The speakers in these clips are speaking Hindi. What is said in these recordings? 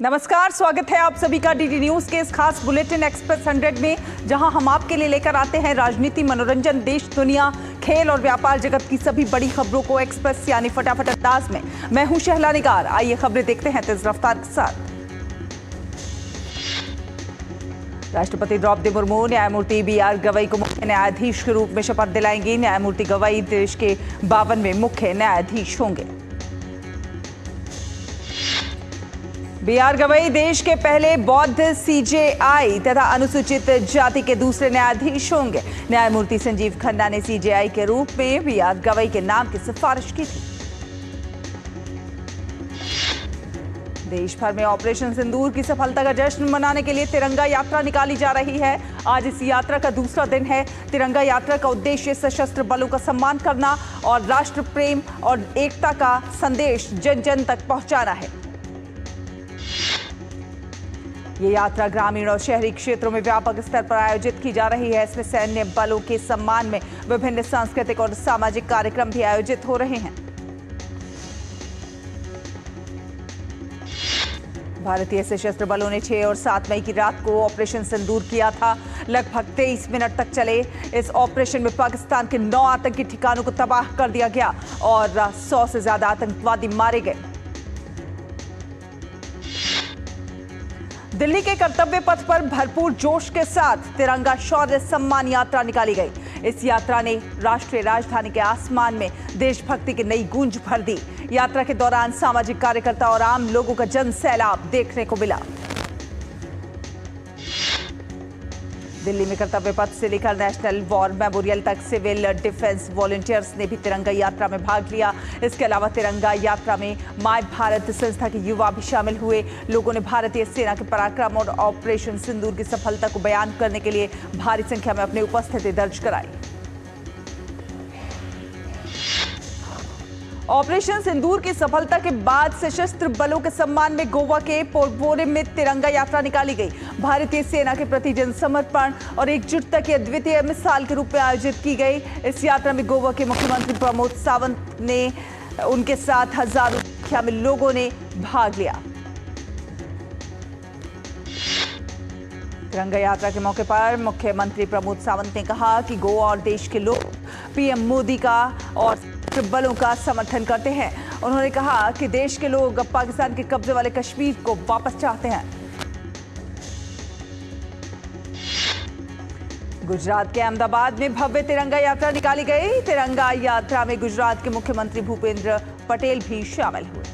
नमस्कार, स्वागत है आप सभी का डीडी न्यूज के इस खास बुलेटिन एक्सप्रेस 100 में, जहां हम आपके लिए लेकर आते हैं राजनीति, मनोरंजन, देश, दुनिया, खेल और व्यापार जगत की सभी बड़ी खबरों को एक्सप्रेस यानी फटाफट अंदाज में। मैं हूं शहला निगार। आइए खबरें देखते हैं तेज रफ्तार के साथ। राष्ट्रपति द्रौपदी मुर्मू न्यायमूर्ति BR गवई को मुख्य न्यायाधीश के रूप में शपथ दिलाएंगी। न्यायमूर्ति गवई देश के 52वें मुख्य न्यायाधीश होंगे। BR गवई देश के पहले बौद्ध CJI तथा अनुसूचित जाति के दूसरे न्यायाधीश होंगे। न्यायमूर्ति संजीव खन्ना ने CJI के रूप में BR गवई के नाम की सिफारिश की थी। देश भर में ऑपरेशन सिंदूर की सफलता का जश्न मनाने के लिए तिरंगा यात्रा निकाली जा रही है। आज इस यात्रा का दूसरा दिन है। तिरंगा यात्रा का उद्देश्य सशस्त्र बलों का सम्मान करना और राष्ट्र प्रेम और एकता का संदेश जन जन तक पहुंचाना है। ये यात्रा ग्रामीण और शहरी क्षेत्रों में व्यापक स्तर पर आयोजित की जा रही है। इसमें सैन्य बलों के सम्मान में विभिन्न सांस्कृतिक और सामाजिक कार्यक्रम भी आयोजित हो रहे हैं। भारतीय सशस्त्र बलों ने 6 और 7 मई की रात को ऑपरेशन सिंदूर किया था। लगभग 23 मिनट तक चले इस ऑपरेशन में पाकिस्तान के 9 आतंकी ठिकानों को तबाह कर दिया गया और 100 से ज्यादा आतंकवादी मारे गए। दिल्ली के कर्तव्य पथ पर भरपूर जोश के साथ तिरंगा शौर्य सम्मान यात्रा निकाली गई। इस यात्रा ने राष्ट्रीय राजधानी के आसमान में देशभक्ति की नई गूंज भर दी। यात्रा के दौरान सामाजिक कार्यकर्ता और आम लोगों का जन सैलाब देखने को मिला। दिल्ली में कर्तव्य पथ से लेकर नेशनल वॉर मेमोरियल तक सिविल डिफेंस वॉलंटियर्स ने भी तिरंगा यात्रा में भाग लिया। इसके अलावा तिरंगा यात्रा में माय भारत संस्था के युवा भी शामिल हुए। लोगों ने भारतीय सेना के पराक्रम और ऑपरेशन सिंदूर की सफलता को बयान करने के लिए भारी संख्या में अपनी उपस्थिति दर्ज कराई। ऑपरेशन सिंदूर की सफलता के बाद सशस्त्र बलों के सम्मान में गोवा के पोरबोरम में तिरंगा यात्रा निकाली गई। भारतीय सेना के प्रति जन समर्पण और एकजुटता की अद्वितीय मिसाल के रूप में आयोजित की गई। इस यात्रा में गोवा के मुख्यमंत्री प्रमोद सावंत ने उनके साथ हजारों संख्या में लोगों ने भाग लिया। तिरंगा यात्रा के मौके पर मुख्यमंत्री प्रमोद सावंत ने कहा कि गोवा और देश के लोग PM मोदी का और बलों का समर्थन करते हैं। उन्होंने कहा कि देश के लोग अब पाकिस्तान के कब्जे वाले कश्मीर को वापस चाहते हैं। गुजरात के अहमदाबाद में भव्य तिरंगा यात्रा निकाली गई। तिरंगा यात्रा में गुजरात के मुख्यमंत्री भूपेंद्र पटेल भी शामिल हुए।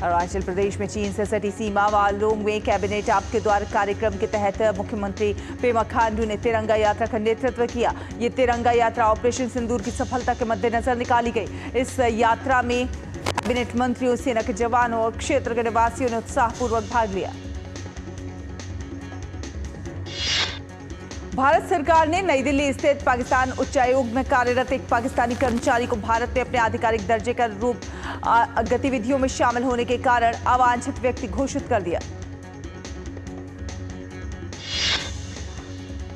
अरुणाचल प्रदेश में चीन से सटी सीमा वालों में कैबिनेट आपके द्वार कार्यक्रम के तहत मुख्यमंत्री पेमा खांडू ने तिरंगा यात्रा का नेतृत्व किया। ये तिरंगा यात्रा ऑपरेशन सिंदूर की सफलता के मद्देनजर निकाली गई। इस यात्रा में कैबिनेट मंत्रियों, सेना के जवानों और क्षेत्र के निवासियों ने उत्साहपूर्वक भाग लिया। भारत सरकार ने नई दिल्ली स्थित पाकिस्तान उच्चायोग में कार्यरत एक पाकिस्तानी कर्मचारी को भारत में अपने आधिकारिक दर्जे का रूप गतिविधियों में शामिल होने के कारण अवांछित व्यक्ति घोषित कर दिया।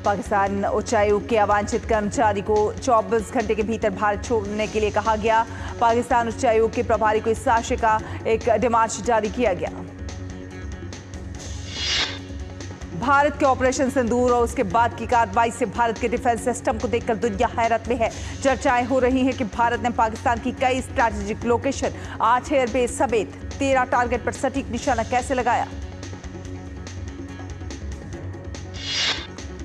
पाकिस्तान उच्चायोग के अवांछित कर्मचारी को 24 घंटे के भीतर भारत छोड़ने के लिए कहा गया। पाकिस्तान उच्चायोग के प्रभारी को इस आशय का एक डिमार्च जारी किया गया। भारत के ऑपरेशन सिंदूर और उसके बाद की कार्रवाई से भारत के डिफेंस सिस्टम को देखकर दुनिया हैरत में है। चर्चाएं हो रही हैं कि भारत ने पाकिस्तान की कई स्ट्रैटेजिक लोकेशन, 8 एयरबेस समेत 13 टारगेट पर सटीक निशाना कैसे लगाया।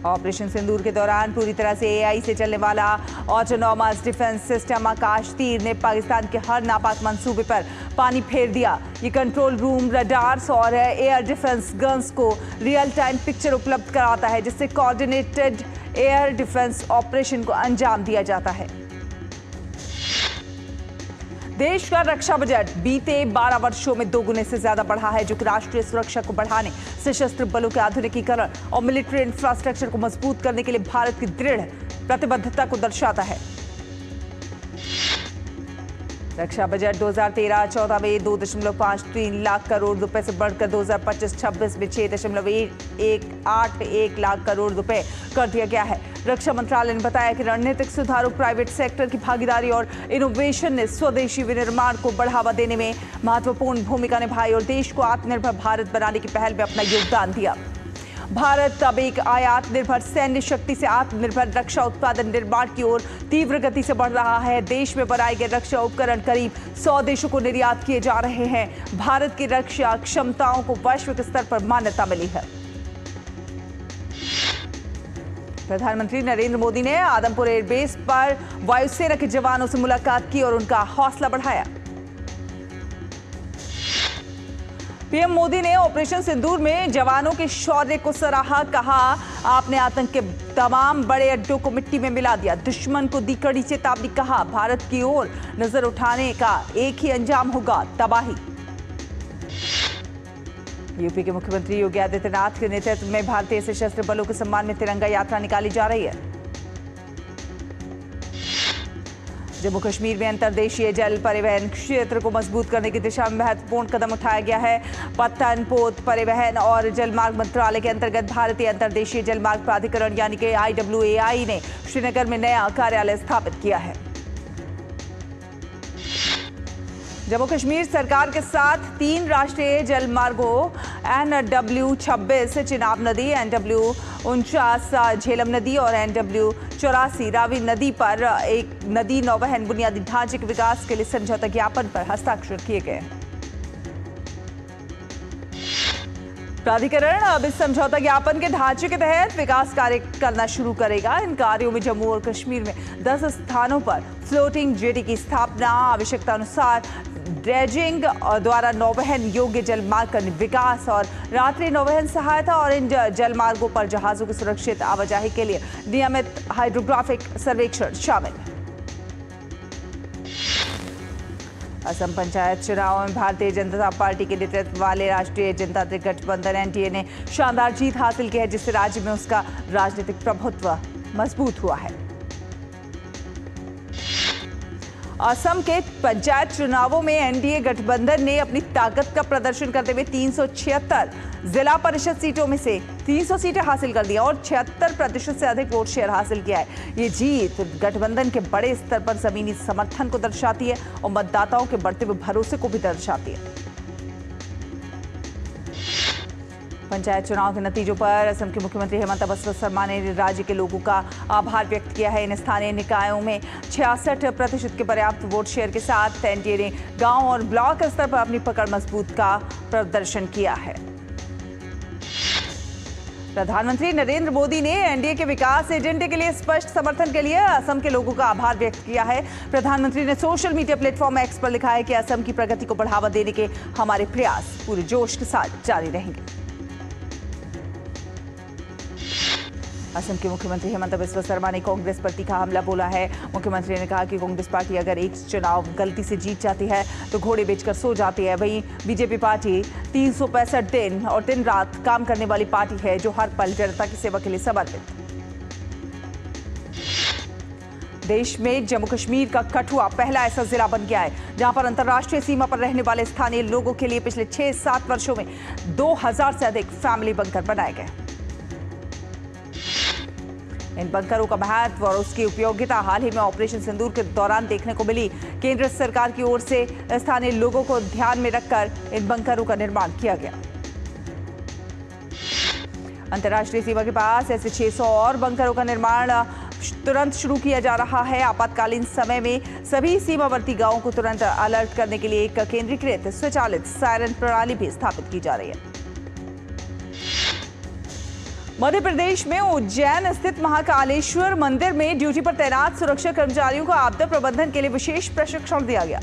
ऑपरेशन सिंदूर के दौरान पूरी तरह से AI से चलने वाला ऑटोनॉमस डिफेंस सिस्टम आकाश तीर ने पाकिस्तान के हर नापाक मंसूबे पर पानी फेर दिया। ये कंट्रोल रूम रडार्स और एयर डिफेंस गन्स को रियल टाइम पिक्चर उपलब्ध कराता है, जिससे कोऑर्डिनेटेड एयर डिफेंस ऑपरेशन को अंजाम दिया जाता है। देश का रक्षा बजट बीते 12 वर्षों में 2 गुने से ज्यादा बढ़ा है, जो कि राष्ट्रीय सुरक्षा को बढ़ाने, सशस्त्र बलों के आधुनिकीकरण और मिलिट्री इंफ्रास्ट्रक्चर को मजबूत करने के लिए भारत की दृढ़ प्रतिबद्धता को दर्शाता है। रक्षा बजट 2013-14 में 2.53 लाख करोड़ रुपए से बढ़कर 2025-26 में 6.181 लाख करोड़ रुपए कर दिया गया है। रक्षा मंत्रालय ने बताया कि रणनीतिक सुधारों, प्राइवेट सेक्टर की भागीदारी और इनोवेशन ने स्वदेशी विनिर्माण को बढ़ावा देने में महत्वपूर्ण भूमिका निभाई और देश को आत्मनिर्भर भारत बनाने की पहल में अपना योगदान दिया। भारत अब एक आयात निर्भर सैन्य शक्ति से आत्मनिर्भर रक्षा उत्पादन निर्माण की ओर तीव्र गति से बढ़ रहा है। देश में बनाए गए रक्षा उपकरण करीब 100 देशों को निर्यात किए जा रहे हैं। भारत की रक्षा क्षमताओं को वैश्विक स्तर पर मान्यता मिली है। प्रधानमंत्री नरेंद्र मोदी ने आदमपुर एयरबेस पर वायुसेना के जवानों से मुलाकात की और उनका हौसला बढ़ाया। पीएम मोदी ने ऑपरेशन सिंदूर में जवानों के शौर्य को सराहा। कहा, आपने आतंक के तमाम बड़े अड्डों को मिट्टी में मिला दिया, दुश्मन को दी कड़ी चेतावनी। कहा, भारत की ओर नजर उठाने का एक ही अंजाम होगा, तबाही। यूपी के मुख्यमंत्री योगी आदित्यनाथ के नेतृत्व में भारतीय सशस्त्र बलों के सम्मान में तिरंगा यात्रा निकाली जा रही है। जम्मू कश्मीर में अंतर्देशीय जल परिवहन क्षेत्र को मजबूत करने की दिशा में महत्वपूर्ण कदम उठाया गया है। पत्तनपोत परिवहन और जलमार्ग मंत्रालय के अंतर्गत भारतीय अंतर्देशीय जलमार्ग प्राधिकरण यानी कि IWAI ने श्रीनगर में नया कार्यालय स्थापित किया है। जम्मू कश्मीर सरकार के साथ 3 राष्ट्रीय जलमार्गों NW26 चिनाब नदी, NW49 झेलम नदी और NW84 रावी नदी पर एक नदी नौवहन बुनियादी ढांचे के विकास के लिए समझौता ज्ञापन पर हस्ताक्षर किए गए। प्राधिकरण अब इस समझौता ज्ञापन के ढांचे के तहत विकास कार्य करना शुरू करेगा। इन कार्यों में जम्मू और कश्मीर में 10 स्थानों पर फ्लोटिंग जेटी की स्थापना, आवश्यकता अनुसार ड्रेजिंग द्वारा नौवहन योग्य जलमार्ग का विकास और रात्रि नौवहन सहायता और इन जलमार्गों पर जहाजों की सुरक्षित आवाजाही के लिए नियमित हाइड्रोग्राफिक सर्वेक्षण शामिल। असम पंचायत चुनाव में भारतीय जनता पार्टी के नेतृत्व वाले राष्ट्रीय जनतांत्रिक गठबंधन NDA ने शानदार जीत हासिल की है, जिससे राज्य में उसका राजनीतिक प्रभुत्व मजबूत हुआ है। असम के पंचायत चुनावों में NDA गठबंधन ने अपनी ताकत का प्रदर्शन करते हुए 376 जिला परिषद सीटों में से 300 सीटें हासिल कर दी और 76% से अधिक वोट शेयर हासिल किया है। ये जीत गठबंधन के बड़े स्तर पर जमीनी समर्थन को दर्शाती है और मतदाताओं के बढ़ते हुए भरोसे को भी दर्शाती है। पंचायत चुनाव के नतीजों पर असम के मुख्यमंत्री हेमंत बिस्वा शर्मा ने राज्य के लोगों का आभार व्यक्त किया है। इन स्थानीय निकायों में 66% के पर्याप्त वोट शेयर के साथ NDA ने गांव और ब्लॉक स्तर पर अपनी पकड़ मजबूत का प्रदर्शन किया है। प्रधानमंत्री नरेंद्र मोदी ने NDA के विकास एजेंडे के लिए स्पष्ट समर्थन के लिए असम के लोगों का आभार व्यक्त किया है। प्रधानमंत्री ने सोशल मीडिया प्लेटफॉर्म X पर लिखा है कि असम की प्रगति को बढ़ावा देने के हमारे प्रयास पूरे जोश के साथ जारी रहेंगे। असम के मुख्यमंत्री हेमंत बिस्वा शर्मा ने कांग्रेस पर तीखा हमला बोला है। मुख्यमंत्री ने कहा कि कांग्रेस पार्टी अगर एक चुनाव गलती से जीत जाती है तो घोड़े बेचकर सो जाती है। वहीं बीजेपी पार्टी 365 दिन और दिन रात काम करने वाली पार्टी है, जो हर पल जनता की सेवा के लिए समर्पित। देश में जम्मू कश्मीर का कठुआ पहला ऐसा जिला बन गया है जहां पर अंतर्राष्ट्रीय सीमा पर रहने वाले स्थानीय लोगों के लिए पिछले 6-7 वर्षों में 2000 से अधिक फैमिली बंकर बनाए गए। इन बंकरों का महत्व और उसकी उपयोगिता हाल ही में ऑपरेशन सिंदूर के दौरान देखने को मिली। केंद्र सरकार की ओर से स्थानीय लोगों को ध्यान में रखकर इन बंकरों का निर्माण किया गया। अंतर्राष्ट्रीय सीमा के पास ऐसे 600 और बंकरों का निर्माण तुरंत शुरू किया जा रहा है। आपातकालीन समय में सभी सीमावर्ती गांवों को तुरंत अलर्ट करने के लिए एक केंद्रीकृत स्वचालित सायरन प्रणाली भी स्थापित की जा रही है। मध्य प्रदेश में उज्जैन स्थित महाकालेश्वर मंदिर में ड्यूटी पर तैनात सुरक्षा कर्मचारियों को आपदा प्रबंधन के लिए विशेष प्रशिक्षण दिया गया।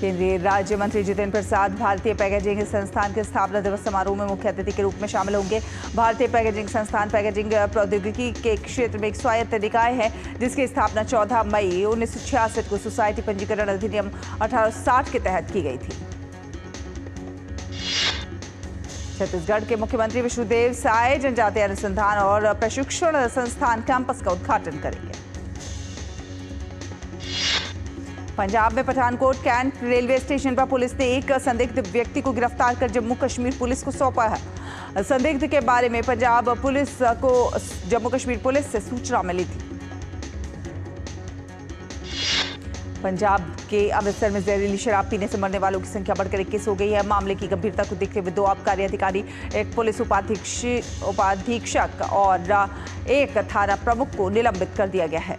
केंद्रीय राज्य मंत्री जितेंद्र प्रसाद भारतीय पैकेजिंग संस्थान के स्थापना दिवस समारोह में मुख्य अतिथि के रूप में शामिल होंगे। भारतीय पैकेजिंग संस्थान पैकेजिंग प्रौद्योगिकी के क्षेत्र में एक स्वायत्त निकाय है, जिसकी स्थापना 14 मई 1966 को सोसाइटी पंजीकरण अधिनियम 1860 के तहत की गई थी। छत्तीसगढ़ के मुख्यमंत्री विष्णुदेव साय जनजातीय अनुसंधान और प्रशिक्षण संस्थान कैंपस का उद्घाटन करेंगे। पंजाब में पठानकोट कैंट रेलवे स्टेशन पर पुलिस ने एक संदिग्ध व्यक्ति को गिरफ्तार कर जम्मू कश्मीर पुलिस को सौंपा है। संदिग्ध के बारे में पंजाब पुलिस को जम्मू कश्मीर पुलिस से सूचना मिली थी। पंजाब के अमृतसर में जहरीली शराब पीने से मरने वालों की संख्या बढ़कर 21 हो गई है। मामले की गंभीरता को देखते हुए 2 आबकारी अधिकारी, एक पुलिस उपाधीक्षक और एक थाना प्रमुख को निलंबित कर दिया गया है।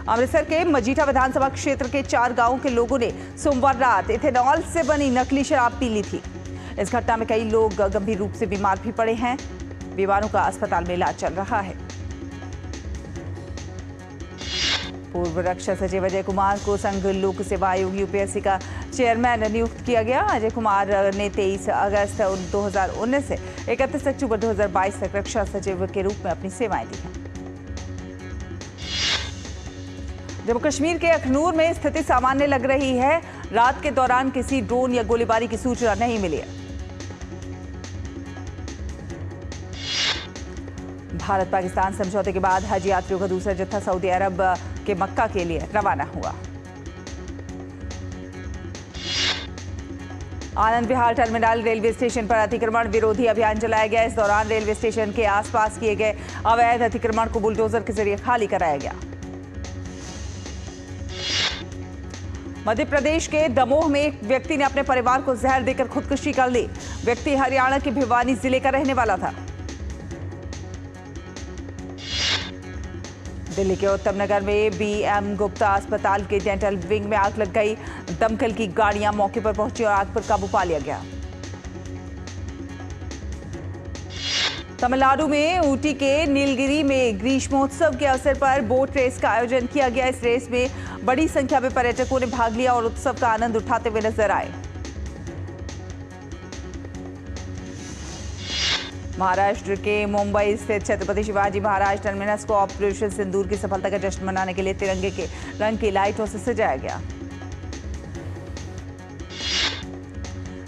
अमृतसर के मजीठा विधानसभा क्षेत्र के 4 गांवों के लोगों ने सोमवार रात इथेनॉल से बनी नकली शराब पी ली थी। इस घटना में कई लोग गंभीर रूप से बीमार भी पड़े हैं। बीमारों का अस्पताल में इलाज चल रहा है। पूर्व रक्षा सचिव अजय कुमार को संघ लोक सेवा आयोग यूपीएससी का चेयरमैन नियुक्त किया गया। अजय कुमार ने 23 अगस्त 2019 से 31 अक्टूबर 2022 तक रक्षा सचिव के रूप में अपनी सेवाएं दी हैं। जम्मू कश्मीर के अखनूर में स्थिति सामान्य लग रही है। रात के दौरान किसी ड्रोन या गोलीबारी की सूचना नहीं मिली है। भारत पाकिस्तान समझौते के बाद हज यात्रियों का दूसरा जत्था सऊदी अरब के मक्का के लिए रवाना हुआ। Anand Vihar terminal railway station पर अतिक्रमण विरोधी अभियान चलाया गया। इस दौरान रेलवे स्टेशन के आसपास किए गए अवैध अतिक्रमण को बुलडोजर के जरिए खाली कराया गया। मध्य प्रदेश के दमोह में एक व्यक्ति ने अपने परिवार को जहर देकर खुदकुशी कर ली। व्यक्ति हरियाणा के भिवानी जिले का रहने वाला था। दिल्ली के उत्तम नगर में बीएम गुप्ता अस्पताल के डेंटल विंग में आग लग गई। दमकल की गाड़ियां मौके पर पहुंची और आग पर काबू पा लिया गया। तमिलनाडु में ऊटी के नीलगिरी में ग्रीष्मोत्सव के अवसर पर बोट रेस का आयोजन किया गया। इस रेस में बड़ी संख्या में पर्यटकों ने भाग लिया और उत्सव का आनंद उठाते हुए नजर आए। महाराष्ट्र के मुंबई स्थित छत्रपति शिवाजी महाराज टर्मिनस को ऑपरेशन सिंदूर की सफलता का जश्न मनाने के लिए तिरंगे के रंग की लाइटों से सजाया गया।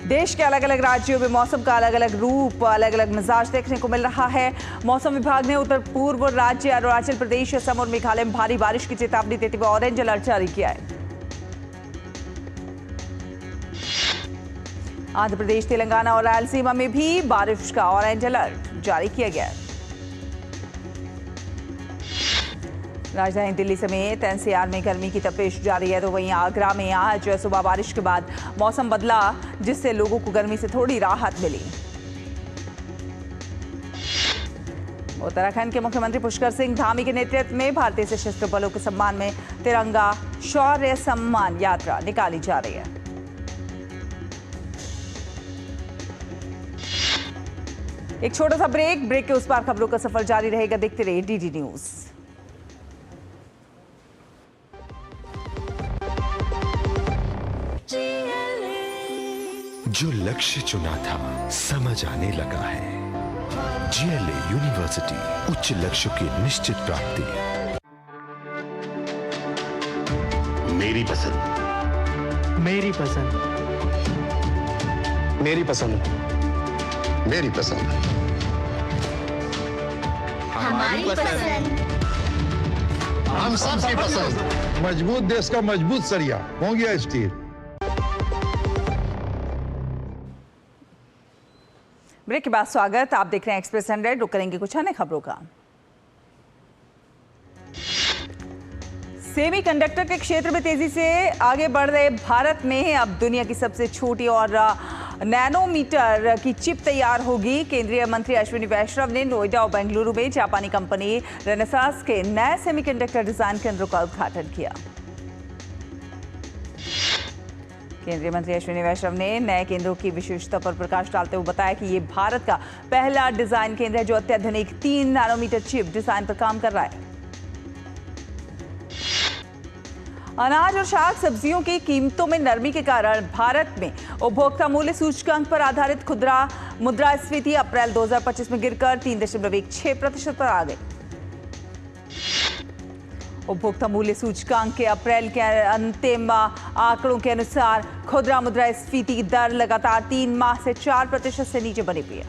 देश के अलग अलग राज्यों में मौसम का अलग अलग रूप, अलग अलग मिजाज देखने को मिल रहा है। मौसम विभाग ने उत्तर पूर्व राज्य अरुणाचल प्रदेश, असम और मेघालय में भारी बारिश की चेतावनी देते हुए ऑरेंज अलर्ट जारी किया है। आंध्र प्रदेश, तेलंगाना और रायलसीमा में भी बारिश का ऑरेंज अलर्ट जारी किया गया है। राजधानी दिल्ली समेत एनसीआर में गर्मी की तपिश जारी है, तो वहीं आगरा में आज सुबह बारिश के बाद मौसम बदला, जिससे लोगों को गर्मी से थोड़ी राहत मिली। उत्तराखंड के मुख्यमंत्री पुष्कर सिंह धामी के नेतृत्व में भारतीय सशस्त्र बलों के सम्मान में तिरंगा शौर्य सम्मान यात्रा निकाली जा रही है। एक छोटा सा ब्रेक के उस पार खबरों का सफर जारी रहेगा। देखते रहिए डीडी न्यूज। जो लक्ष्य चुना था समझ आने लगा है। जीएलए यूनिवर्सिटी, उच्च लक्ष्य की निश्चित प्राप्ति। मेरी पसंद, मेरी पसंद, मेरी पसंद, मेरी पसंद, हमारी पसंद, हम सबकी पसंद। मजबूत देश का मजबूत सरिया हो गया स्टील। ब्रेक के बाद स्वागत। आप देख रहे हैं एक्सप्रेस 100। रुक करेंगे कुछ अन्य खबरों का। सेमीकंडक्टर के क्षेत्र में तेजी से आगे बढ़ रहे भारत में अब दुनिया की सबसे छोटी और नैनोमीटर की चिप तैयार होगी। केंद्रीय मंत्री अश्विनी वैष्णव ने नोएडा और बेंगलुरु में जापानी कंपनी रेनेसास के नए सेमीकंडक्टर डिजाइन केंद्र का उद्घाटन किया। केंद्रीय मंत्री अश्विनी वैष्णव ने नए केंद्रों की विशेषता पर प्रकाश डालते हुए बताया कि ये भारत का पहला डिजाइन केंद्र है जो अत्याधुनिक 3 नैनोमीटर चिप डिजाइन पर काम कर रहा है। अनाज और शाक सब्जियों की कीमतों में नरमी के कारण भारत में उपभोक्ता मूल्य सूचकांक पर आधारित खुदरा मुद्रास्फीति अप्रैल 2025 में गिरकर 3.16% पर आ गई। उपभोक्ता मूल्य सूचकांक के अप्रैल के अंतिम आंकड़ों के अनुसार खुदरा मुद्रास्फीति दर लगातार 3 माह से 4% से नीचे बनी हुई है।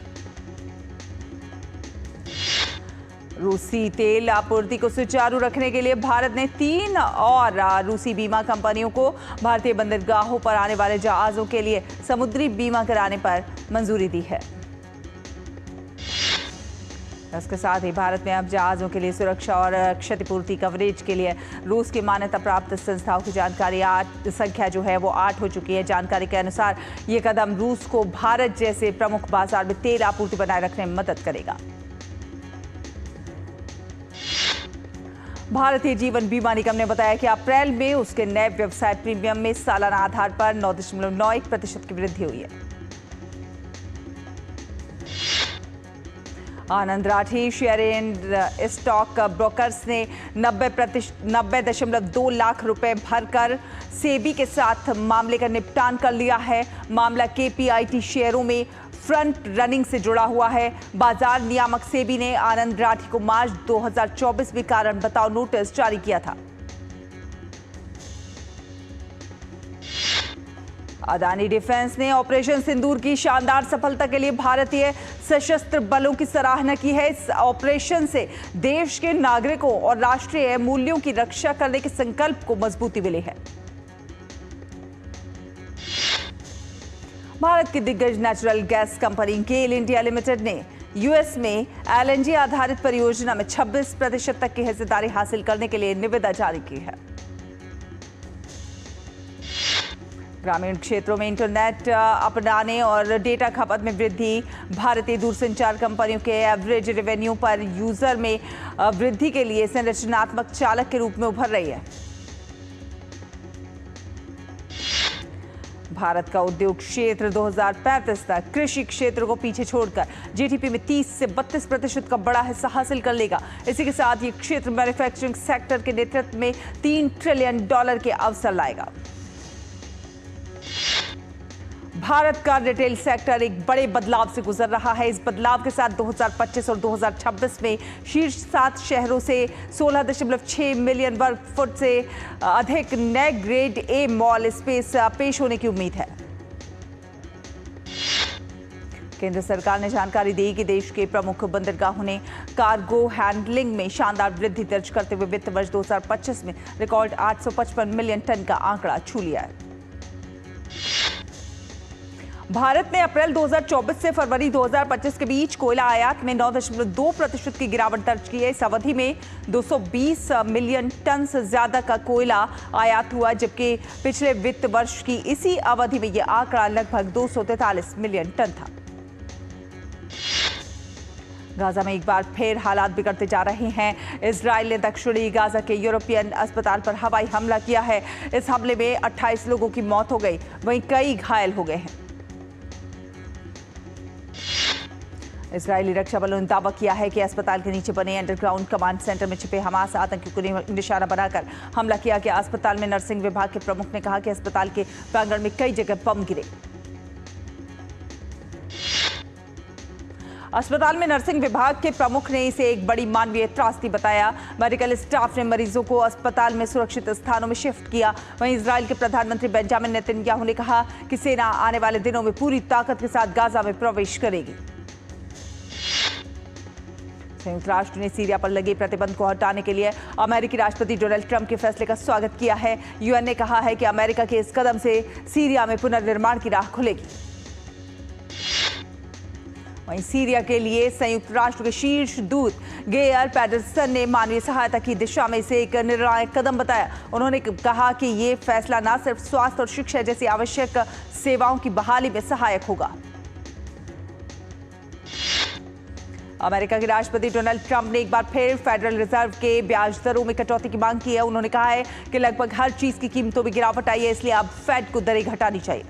रूसी तेल आपूर्ति को सुचारू रखने के लिए भारत ने 3 और रूसी बीमा कंपनियों को भारतीय बंदरगाहों पर आने वाले जहाजों के लिए समुद्री बीमा कराने पर मंजूरी दी है। इसके साथ ही भारत में अब जहाजों के लिए सुरक्षा और क्षतिपूर्ति कवरेज के लिए रूस की मान्यता प्राप्त संस्थाओं की जानकारी संख्या जो है वो 8 हो चुकी है। जानकारी के अनुसार ये कदम रूस को भारत जैसे प्रमुख बाजार में तेल आपूर्ति बनाए रखने में मदद करेगा। भारतीय जीवन बीमा निगम ने बताया कि अप्रैल में उसके नए व्यवसाय प्रीमियम में सालाना आधार पर 9.91% की वृद्धि हुई है। Anand Rathi share and stock brokers ने 90.2 लाख रुपए भरकर सेबी के साथ मामले का निपटान कर लिया है। मामला केपीआईटी शेयरों में फ्रंट रनिंग से जुड़ा हुआ है। बाजार नियामक सेबी ने आनंद राठी को मार्च 2024 में कारण बताओ नोटिस जारी किया था। अदानी डिफेंस ने ऑपरेशन सिंदूर की शानदार सफलता के लिए भारतीय सशस्त्र बलों की सराहना की है। इस ऑपरेशन से देश के नागरिकों और राष्ट्रीय मूल्यों की रक्षा करने के संकल्प को मजबूती मिली है। भारत की दिग्गज नेचुरल गैस कंपनी गेल इंडिया लिमिटेड ने यूएस में एलएनजी आधारित परियोजना में 26% तक की हिस्सेदारी हासिल करने के लिए निविदा जारी की है। ग्रामीण क्षेत्रों में इंटरनेट अपनाने और डेटा खपत में वृद्धि भारतीय दूरसंचार कंपनियों के एवरेज रेवेन्यू पर यूजर में वृद्धि के लिए संरचनात्मक चालक के रूप में उभर रही है। भारत का उद्योग क्षेत्र 2035 तक कृषि क्षेत्र को पीछे छोड़कर जीडीपी में 30 से 32% का बड़ा हिस्सा हासिल कर लेगा। इसी के साथ ये क्षेत्र मैन्युफैक्चरिंग सेक्टर के नेतृत्व में $3 ट्रिलियन के अवसर लाएगा। भारत का रिटेल सेक्टर एक बड़े बदलाव से गुजर रहा है। इस बदलाव के साथ 2025 और 2026 में शीर्ष 7 शहरों से 16.6 मिलियन वर्ग फुट से अधिक नए ग्रेड ए मॉल स्पेस पेश होने की उम्मीद है। केंद्र सरकार ने जानकारी दी कि देश के प्रमुख बंदरगाहों ने कार्गो हैंडलिंग में शानदार वृद्धि दर्ज करते हुए वित्त वर्ष 2025 में रिकॉर्ड 855 मिलियन टन का आंकड़ा छू लिया है। भारत ने अप्रैल 2024 से फरवरी 2025 के बीच कोयला आयात में 9.2% की गिरावट दर्ज की है। इस अवधि में 220 मिलियन टन से ज्यादा का कोयला आयात हुआ, जबकि पिछले वित्त वर्ष की इसी अवधि में यह आंकड़ा लगभग 243 मिलियन टन था। गाजा में एक बार फिर हालात बिगड़ते जा रहे हैं। इजराइल ने दक्षिणी गाजा के यूरोपियन अस्पताल पर हवाई हमला किया है। इस हमले में 28 लोगों की मौत हो गई, वहीं कई घायल हो गए हैं। इजरायली रक्षा बलों ने दावा किया है कि अस्पताल के नीचे बने अंडरग्राउंड कमांड सेंटर में छिपे हमास आतंकियों को निशाना बनाकर हमला किया गया। अस्पताल में नर्सिंग विभाग के प्रमुख ने कहा कि अस्पताल के प्रांगण में कई जगह बम गिरे। अस्पताल में नर्सिंग विभाग के प्रमुख ने इसे एक बड़ी मानवीय त्रासदी बताया। मेडिकल स्टाफ ने मरीजों को अस्पताल में सुरक्षित स्थानों में शिफ्ट किया। वहीं इजराइल के प्रधानमंत्री बेंजामिन नेतन्याहू ने कहा कि सेना आने वाले दिनों में पूरी ताकत के साथ गाजा में प्रवेश करेगी। संयुक्त राष्ट्र ने सीरिया पर लगे प्रतिबंध को हटाने के लिए अमेरिकी राष्ट्रपति डोनाल्ड ट्रंप के फैसले का स्वागत किया है। यूएन ने कहा है कि अमेरिका के इस कदम से सीरिया में पुनर्निर्माण की राह खुलेगी। वहीं सीरिया के लिए संयुक्त राष्ट्र के शीर्ष दूत गेयर पैडरसन ने मानवीय सहायता की दिशा में इसे एक निर्णायक कदम बताया। उन्होंने कहा कि ये फैसला न सिर्फ स्वास्थ्य और शिक्षा जैसी आवश्यक सेवाओं की बहाली में सहायक होगा। अमेरिका के राष्ट्रपति डोनाल्ड ट्रंप ने एक बार फिर फेडरल रिजर्व के ब्याज दरों में कटौती की मांग की है। उन्होंने कहा है कि लगभग हर चीज की कीमतों में गिरावट आई है, इसलिए अब फेड को दरें घटानी चाहिए।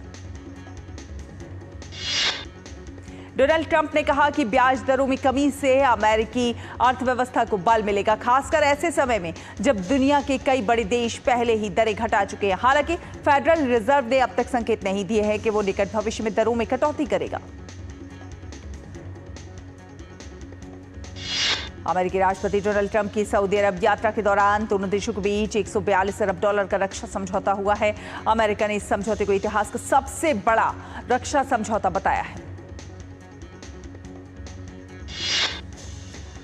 डोनाल्ड ट्रंप ने कहा कि ब्याज दरों में कमी से अमेरिकी अर्थव्यवस्था को बल मिलेगा, खासकर ऐसे समय में जब दुनिया के कई बड़े देश पहले ही दरें घटा चुके हैं। हालांकि फेडरल रिजर्व ने अब तक संकेत नहीं दिए हैं कि वो निकट भविष्य में दरों में कटौती करेगा। अमेरिकी राष्ट्रपति डोनाल्ड ट्रंप की सऊदी अरब यात्रा के दौरान दोनों देशों के बीच $142 अरब का रक्षा समझौता हुआ है। अमेरिका ने इस समझौते को इतिहास का सबसे बड़ा रक्षा समझौता बताया है।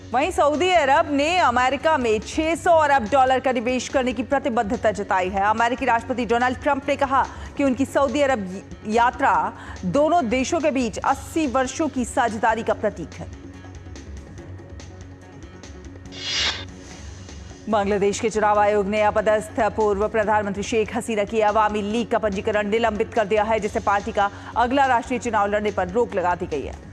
वहीं सऊदी अरब ने अमेरिका में 600 अरब डॉलर का निवेश करने की प्रतिबद्धता जताई है। अमेरिकी राष्ट्रपति डोनाल्ड ट्रंप ने कहा कि उनकी सऊदी अरब यात्रा दोनों देशों के बीच 80 वर्षों की साझेदारी का प्रतीक है। बांग्लादेश के चुनाव आयोग ने अपदस्थ पूर्व प्रधानमंत्री शेख हसीना की अवामी लीग का पंजीकरण निलंबित कर दिया है, जिससे पार्टी का अगला राष्ट्रीय चुनाव लड़ने पर रोक लगा दी गई है।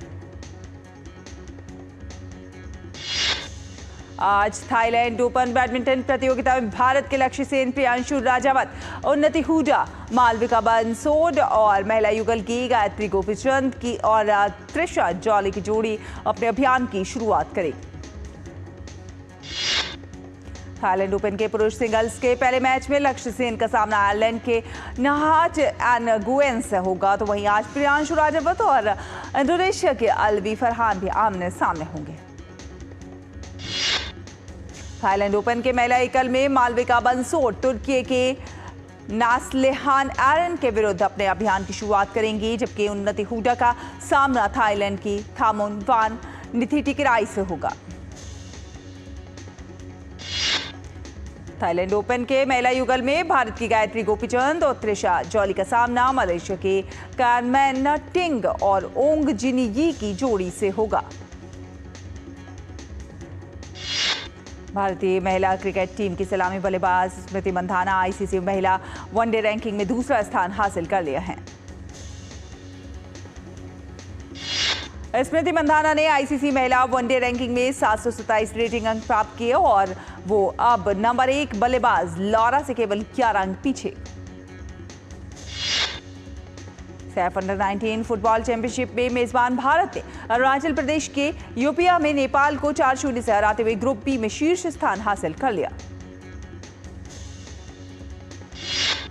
आज थाईलैंड ओपन बैडमिंटन प्रतियोगिता में भारत के लक्ष्य सेन, प्रियांशु राजावत, उन्नति हुडा, मालविका बंसोड और महिला युगल की गायत्री गोपीचंद की और त्रिशा जॉली की जोड़ी अपने अभियान की शुरुआत करेगी। थाईलैंड ओपन के पुरुष सिंगल्स के पहले मैच में लक्ष्य सेन का सामना आयरलैंड के नहाच एनगुएन से होगा, तो वहीं आज प्रियांशु राजावत और इंडोनेशिया के अलवी फरहान भी आमने सामने होंगे। थाईलैंड ओपन के महिला एकल में मालविका बंसोड तुर्की के नास्लिहान एरन के विरुद्ध अपने अभियान की शुरुआत करेंगी, जबकि उन्नति हुडा का सामना थाईलैंड की थामुन वान निथिटिकिराई से होगा। थाईलैंड ओपन के महिला युगल में भारत की गायत्री गोपीचंद और त्रिशा जॉली का सामना मलेशिया के कारमेन टिंग और ओंग जिनी की जोड़ी से होगा। भारतीय महिला क्रिकेट टीम की सलामी बल्लेबाज स्मृति मंधाना आईसीसी महिला वनडे रैंकिंग में दूसरा स्थान हासिल कर लिया है। स्मृति मंधाना ने आईसीसी महिला वनडे रैंकिंग में 727 रेटिंग अंक प्राप्त किए और वो अब नंबर 1 बल्लेबाज लॉरा से केवल 11 अंक पीछे। सैफ अंडर 19 फुटबॉल चैंपियनशिप में मेजबान भारत ने अरुणाचल प्रदेश के यूपिया में नेपाल को 4-0 से हराते हुए ग्रुप बी में शीर्ष स्थान हासिल कर लिया।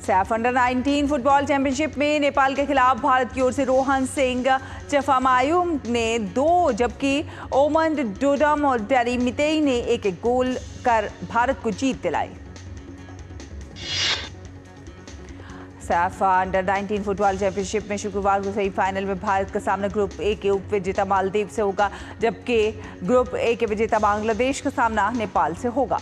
सैफ अंडर 19 फुटबॉल चैंपियनशिप में नेपाल के खिलाफ भारत की ओर से रोहन सिंह चफामायुम ने 2, जबकि ओमंड डोडम और डेरी मितेई ने 1-1 गोल कर भारत को जीत दिलाई। सैफ अंडर 19 फुटबॉल चैंपियनशिप में शुक्रवार को सेमीफाइनल में भारत का सामना ग्रुप ए के उप विजेता मालदीव से होगा, जबकि ग्रुप ए के विजेता बांग्लादेश का सामना नेपाल से होगा।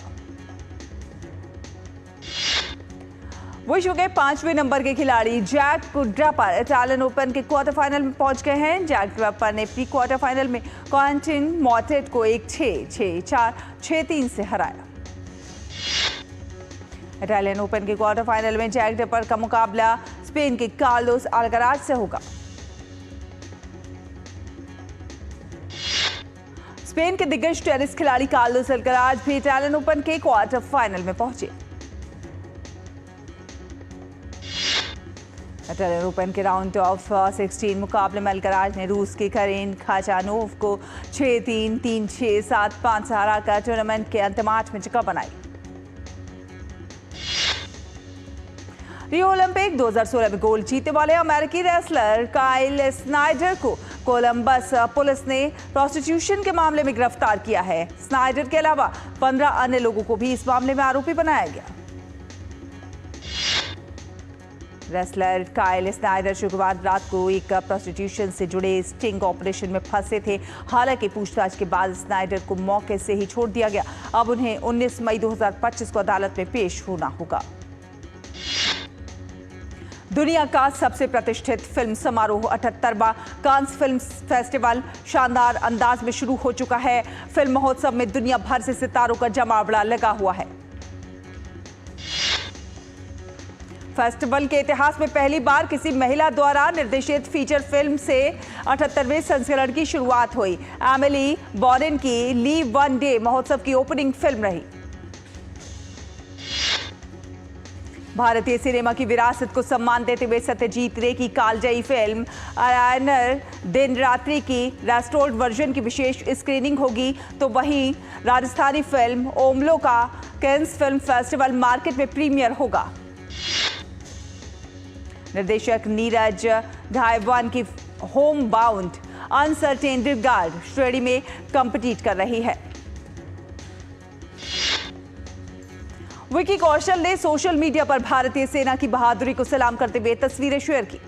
विश्व के 5वें नंबर के खिलाड़ी जैक ड्रैपर इटालियन ओपन के क्वार्टर फाइनल में पहुंच गए हैं। जैक ड्रैपर ने प्री क्वार्टर फाइनल में क्वांटिन मॉटेट को 1-6, 6-4, 6-3 से हराया। इटालियन ओपन के क्वार्टर फाइनल में जैक ड्रैपर का मुकाबला स्पेन के कार्लोस अल्कराज से होगा। स्पेन के दिग्गज टेनिस खिलाड़ी कार्लोस अल्कराज भी इटालियन ओपन के क्वार्टर फाइनल में पहुंचे। इटालियन ओपन के राउंड ऑफ 16 मुकाबले में अल्कराज ने रूस के करीन खाचानोव को 6-3, 3-6, 7-5 से हराकर टूर्नामेंट के अंतिम 8 में जगह बनाई। रियो ओलंपिक 2016 में गोल्ड जीतने वाले अमेरिकी रेसलर काइल स्नाइडर को कोलंबस पुलिस ने प्रोस्टिट्यूशन के मामले में गिरफ्तार किया है। स्नाइडर के अलावा 15 अन्य लोगों को भी इस मामले में आरोपी बनाया गया। रेसलर काइल स्नाइडर शुक्रवार रात को एक प्रोस्टिट्यूशन से जुड़े स्टिंग ऑपरेशन में फंसे थे। हालांकि पूछताछ के बाद स्नाइडर को मौके से ही छोड़ दिया गया। अब उन्हें 19 मई 2025 को अदालत में पेश होना होगा। दुनिया का सबसे प्रतिष्ठित फिल्म समारोह 78वां कांस फिल्म फेस्टिवल शानदार अंदाज में शुरू हो चुका है। फिल्म महोत्सव में दुनिया भर से सितारों का जमावड़ा लगा हुआ है। फेस्टिवल के इतिहास में पहली बार किसी महिला द्वारा निर्देशित फीचर फिल्म से 78वें संस्करण की शुरुआत हुई। एमिली बॉरेन की लीव वन डे महोत्सव की ओपनिंग फिल्म रही। भारतीय सिनेमा की विरासत को सम्मान देते हुए सत्यजीत रे की कालजयी फिल्म अरायनर दिन रात्रि की रेस्टोर्ड वर्जन की विशेष स्क्रीनिंग होगी, तो वहीं राजस्थानी फिल्म ओमलो का कैंस फिल्म फेस्टिवल मार्केट में प्रीमियर होगा। निर्देशक नीरज घायवान की होम बाउंड अनसर्टेन रिगार्ड श्रेणी में कम्पिटिट कर रही है। विकी कौशल ने सोशल मीडिया पर भारतीय सेना की बहादुरी को सलाम करते हुए तस्वीरें शेयर की।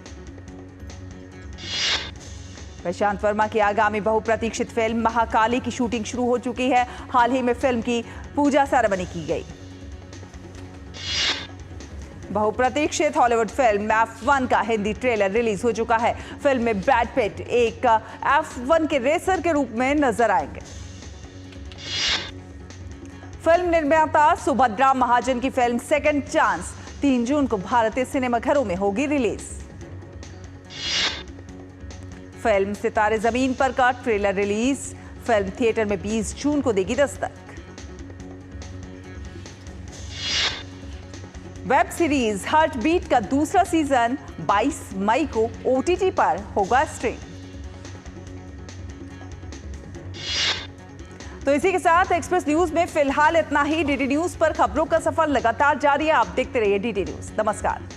प्रशांत वर्मा की आगामी बहुप्रतीक्षित फिल्म महाकाली की शूटिंग शुरू हो चुकी है। हाल ही में फिल्म की पूजा सेरेमनी की गई। बहुप्रतीक्षित हॉलीवुड फिल्म F1 का हिंदी ट्रेलर रिलीज हो चुका है। फिल्म में ब्रैड पिट एक F1 के रेसर के रूप में नजर आएंगे। फिल्म निर्माता सुभद्रा महाजन की फिल्म सेकंड चांस 3 जून को भारतीय सिनेमाघरों में होगी रिलीज। फिल्म सितारे जमीन पर का ट्रेलर रिलीज। फिल्म थिएटर में 20 जून को देगी Dastak. Web series heart beat का दूसरा सीजन 22 मई को OTT पर होगा स्ट्रीम। तो इसी के साथ एक्सप्रेस न्यूज में फिलहाल इतना ही। DD न्यूज पर खबरों का सफर लगातार जारी है। आप देखते रहिए DD न्यूज। नमस्कार।